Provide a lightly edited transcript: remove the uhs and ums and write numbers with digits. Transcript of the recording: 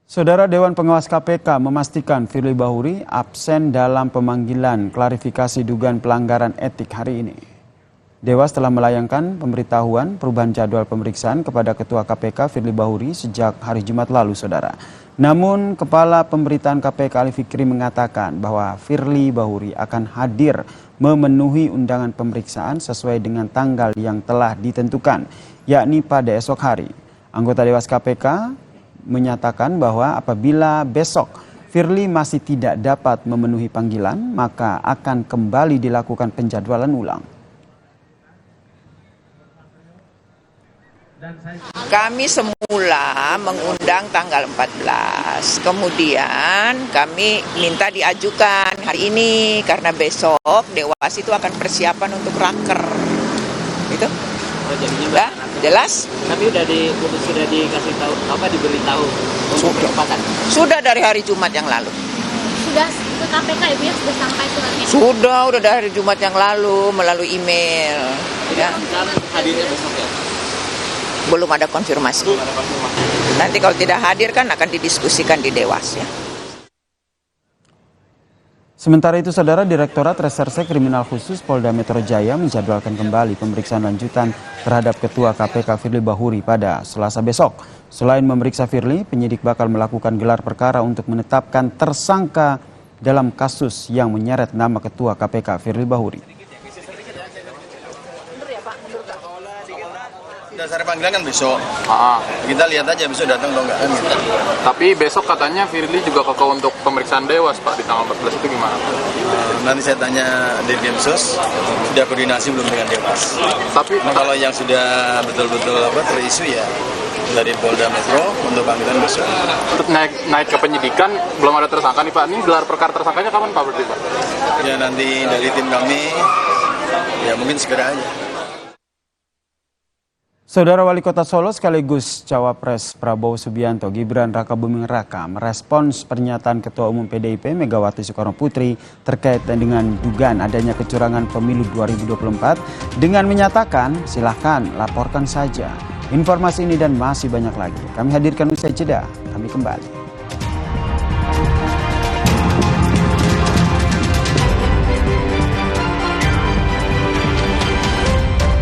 Saudara Dewan Pengawas KPK memastikan Firly Bahuri absen dalam pemanggilan klarifikasi dugaan pelanggaran etik hari ini. Dewas telah melayangkan pemberitahuan perubahan jadwal pemeriksaan kepada Ketua KPK Firly Bahuri sejak hari Jumat lalu, saudara. Namun, Kepala Pemberitaan KPK Ali Fikri mengatakan bahwa Firly Bahuri akan hadir memenuhi undangan pemeriksaan sesuai dengan tanggal yang telah ditentukan, yakni pada esok hari. Anggota Dewas KPK menyatakan bahwa apabila besok Firly masih tidak dapat memenuhi panggilan, maka akan kembali dilakukan penjadwalan ulang. Kami semula mengundang tanggal 14, kemudian kami minta diajukan hari ini karena besok Dewas itu akan persiapan untuk raker. Itu? Nah, jelas? Tapi sudah dikasih tahu, diberitahu untuk percepatan. Sudah dari hari Jumat yang lalu. Sudah ke KPK Ibu ya, sudah sampai suratnya? Sudah dari Jumat yang lalu melalui email. Ya. Hadirnya besok ya? Belum ada konfirmasi. Nanti kalau tidak hadir kan akan didiskusikan di Dewas ya. Sementara itu, saudara, Direktorat Reserse Kriminal Khusus Polda Metro Jaya menjadwalkan kembali pemeriksaan lanjutan terhadap Ketua KPK Firly Bahuri pada Selasa besok. Selain memeriksa Firly, penyidik bakal melakukan gelar perkara untuk menetapkan tersangka dalam kasus yang menyeret nama Ketua KPK Firly Bahuri. Dasar panggilan kan besok. Kita lihat aja besok datang atau enggak kan gitu. Tapi besok katanya Firly juga kekeh untuk pemeriksaan Dewas, Pak, di tanggal 14 itu gimana? Nanti saya tanya Dirjensus, sudah koordinasi belum dengan Dewas. Tapi kalau yang sudah betul-betul terisu ya dari Polda Metro untuk panggilan besok. untuk naik ke penyidikan belum ada tersangka nih, Pak. Ini gelar perkara tersangkanya kapan, Pak, berarti, Pak? Ya nanti dari tim kami ya mungkin segera aja. Saudara Wali Kota Solo sekaligus Cawapres Prabowo Subianto Gibran Rakabuming Raka merespons pernyataan Ketua Umum PDIP Megawati Soekarno Putri terkait dengan dugaan adanya kecurangan pemilu 2024 dengan menyatakan silahkan laporkan saja. Informasi ini dan masih banyak lagi kami hadirkan usai jeda. Kami kembali.